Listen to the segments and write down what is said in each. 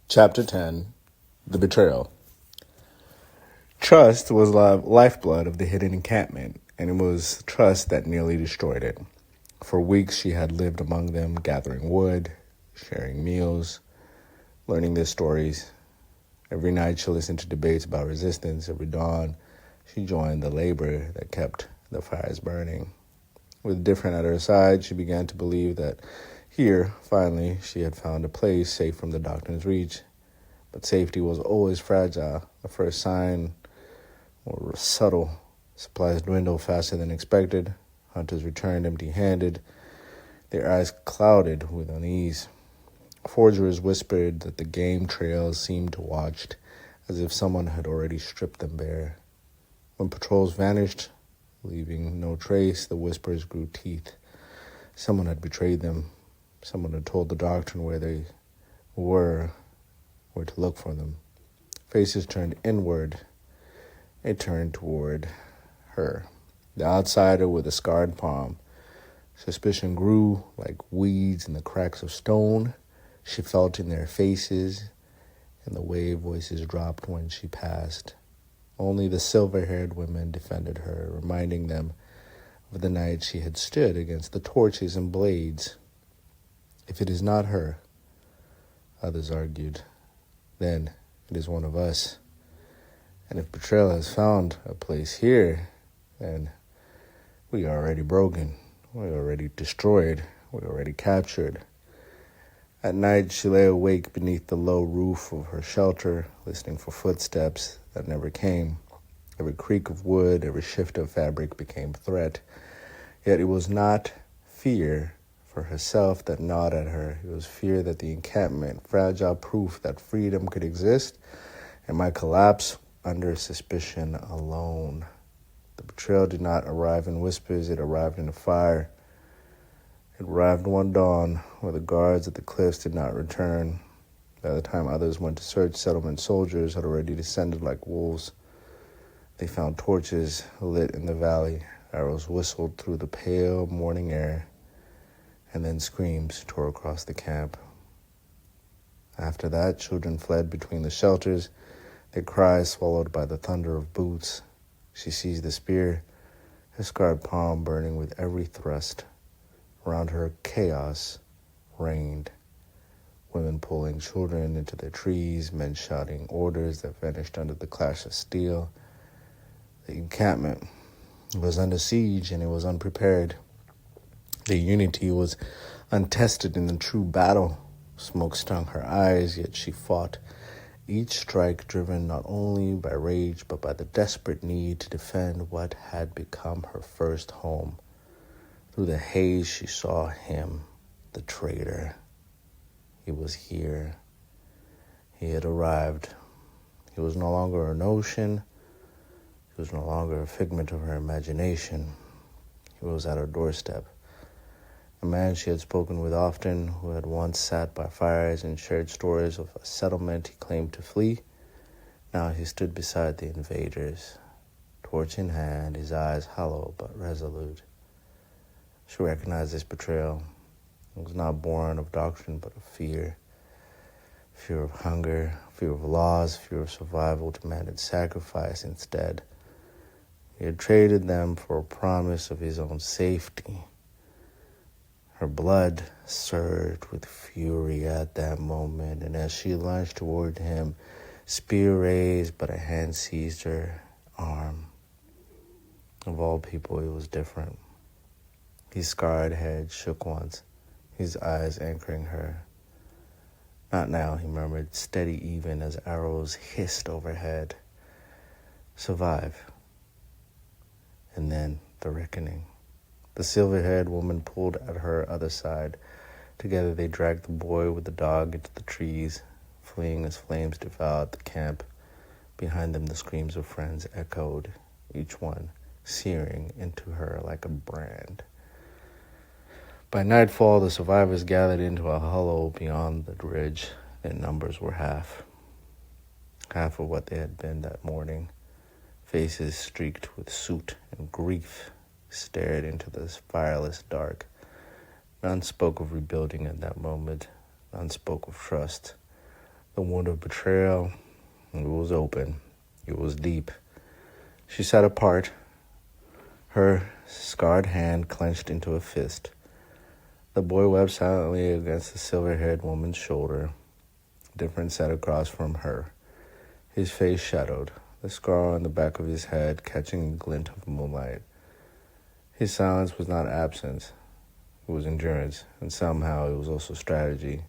Chapter 10 The Betrayal. Trust was the lifeblood of the hidden encampment, and it was trust that nearly destroyed it. For weeks she had lived among them, gathering wood, sharing meals, learning their stories. Every night she listened to debates about resistance. Every dawn she joined the labor that kept the fires burning. With Different at her side, she began to believe that here, finally, she had found a place safe from the doctrina's reach. But safety was always fragile. The first sign was subtle. Supplies dwindled faster than expected. Hunters returned empty-handed, their eyes clouded with unease. Foragers whispered that the game trails seemed to watch, as if someone had already stripped them bare. When patrols vanished, leaving no trace, the whispers grew teeth. Someone had betrayed them. Someone had told the doctrine where they were to look for them. Faces turned inward. It turned toward her, the outsider with a scarred palm. Suspicion grew like weeds in the cracks of stone. She felt in their faces, and the way voices dropped when she passed. Only the silver-haired women defended her, reminding them of the night she had stood against the torches and blades. If it is not her, others argued, then it is one of us. And if betrayal has found a place here, then we are already broken. We're already destroyed. We're already captured. At night, she lay awake beneath the low roof of her shelter, listening for footsteps that never came. Every creak of wood, every shift of fabric became threat. Yet it was not fear for herself that gnawed at her. It was fear that the encampment, fragile proof that freedom could exist and might collapse under suspicion alone. The betrayal did not arrive in whispers. It arrived in a fire. It arrived one dawn where the guards at the cliffs did not return. By the time others went to search, settlement soldiers had already descended like wolves. They found torches lit in the valley. Arrows whistled through the pale morning air. And then screams tore across the camp. After that, children fled between the shelters, their cries swallowed by the thunder of boots. She seized the spear, her scarred palm burning with every thrust. Around her, chaos reigned. Women pulling children into their trees, men shouting orders that vanished under the clash of steel. The encampment was under siege, and it was unprepared. The unity was untested in the true battle. Smoke stung her eyes, yet she fought, each strike driven not only by rage but by the desperate need to defend what had become her first home. Through the haze she saw him, the traitor. He was here. He had arrived. He was no longer a notion. He was no longer a figment of her imagination. He was at her doorstep. A man she had spoken with often, who had once sat by fires and shared stories of a settlement he claimed to flee. Now he stood beside the invaders, torch in hand, his eyes hollow but resolute. She recognized this betrayal. It was not born of doctrine but of fear. Fear of hunger, fear of laws, fear of survival demanded sacrifice instead. He had traded them for a promise of his own safety. Her blood surged with fury at that moment, and as she lunged toward him, spear raised, but a hand seized her arm. Of all people, it was different. His scarred head shook once, his eyes anchoring her. Not now, he murmured, steady even as arrows hissed overhead. Survive. And then the reckoning. The silver-haired woman pulled at her other side. Together they dragged the boy with the dog into the trees, fleeing as flames devoured the camp. Behind them the screams of friends echoed, each one searing into her like a brand. By nightfall, the survivors gathered into a hollow beyond the ridge. Their numbers were half of what they had been that morning. Faces streaked with soot and grief stared into this fireless dark. None spoke of rebuilding at that moment. None spoke of trust. The wound of betrayal, it was open. It was deep. She sat apart, her scarred hand clenched into a fist. The boy wept silently against the silver-haired woman's shoulder. Different sat across from her, his face shadowed, the scar on the back of his head catching a glint of moonlight. His silence was not absence, it was endurance, and somehow it was also strategy.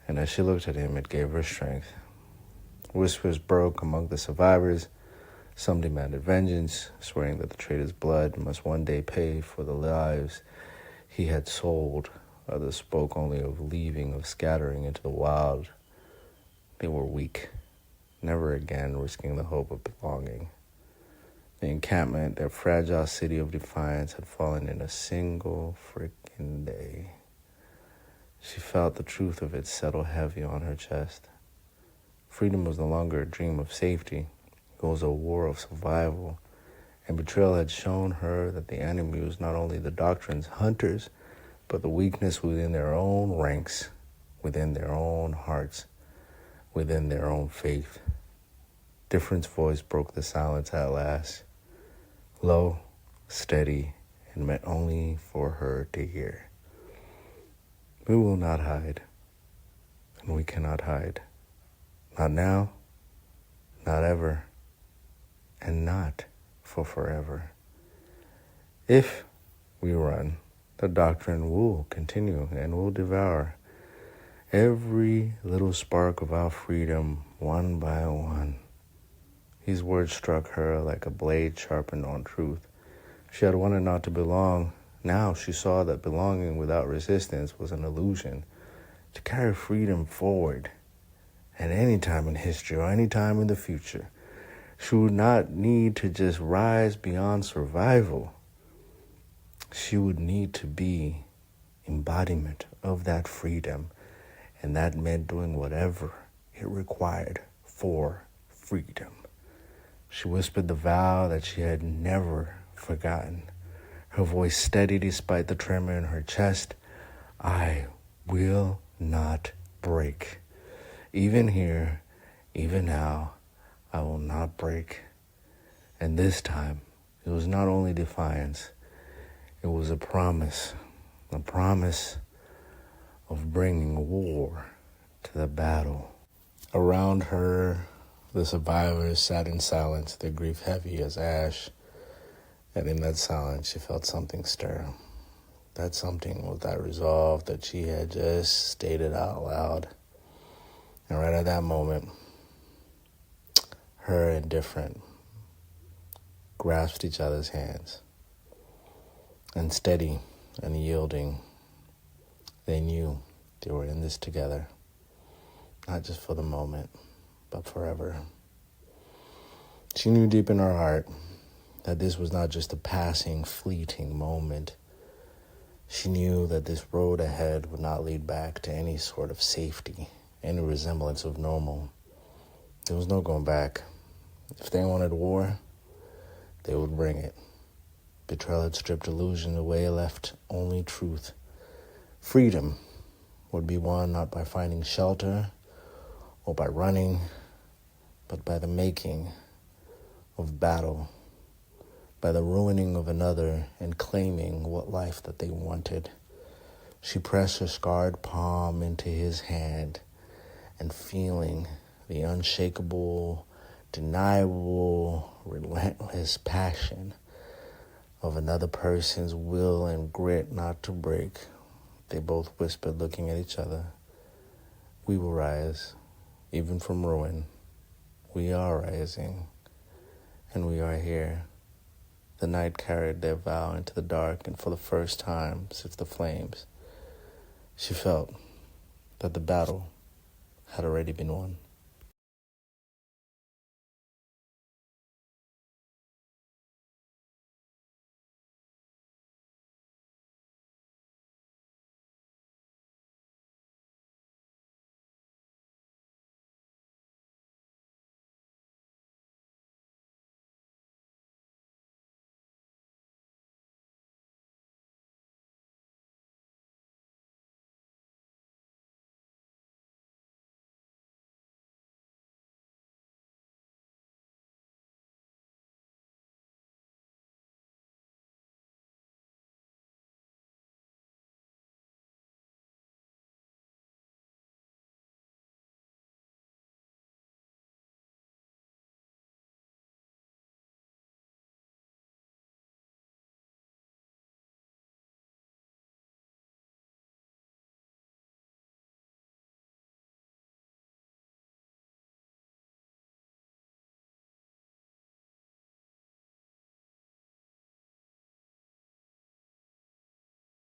And as she looked at him, it gave her strength. Whispers broke among the survivors. Some demanded vengeance, swearing that the traitor's blood must one day pay for the lives he had sold. Others spoke only of leaving, of scattering into the wild. They were weak, never again risking the hope of belonging. The encampment, their fragile city of defiance, had fallen in a single freaking day. She felt the truth of it settle heavy on her chest. Freedom was no longer a dream of safety. It was a war of survival. And betrayal had shown her that the enemy was not only the doctrine's hunters, but the weakness within their own ranks, within their own hearts, within their own faith. Different's voice broke the silence at last, low, steady, and meant only for her to hear. We will not hide, and we cannot hide. Not now, not ever, and not for forever. If we run, the doctrine will continue and will devour every little spark of our freedom one by one. These words struck her like a blade sharpened on truth. She had wanted not to belong. Now she saw that belonging without resistance was an illusion. To carry freedom forward at any time in history or any time in the future, she would not need to just rise beyond survival. She would need to be embodiment of that freedom, and that meant doing whatever it required for freedom. She whispered the vow that she had never forgotten. Her voice steady despite the tremor in her chest. I will not break. Even here, even now, I will not break. And this time, it was not only defiance, it was a promise of bringing war to the battle. Around her, the survivors sat in silence, their grief heavy as ash. And in that silence, she felt something stir. That something was that resolve that she had just stated out loud. And right at that moment, her and Different grasped each other's hands. And steady and yielding, they knew they were in this together. Not just for the moment, but forever. She knew deep in her heart that this was not just a passing, fleeting moment. She knew that this road ahead would not lead back to any sort of safety, any resemblance of normal. There was no going back. If they wanted war, they would bring it. Betrayal had stripped illusion away, left only truth. Freedom would be won not by finding shelter or by running, but by the making of battle, by the ruining of another and claiming what life that they wanted. She pressed her scarred palm into his hand and feeling the unshakable, deniable, relentless passion of another person's will and grit not to break, they both whispered, looking at each other, we will rise, even from ruin. We are rising, and we are here. The night carried their vow into the dark, and for the first time since the flames, she felt that the battle had already been won.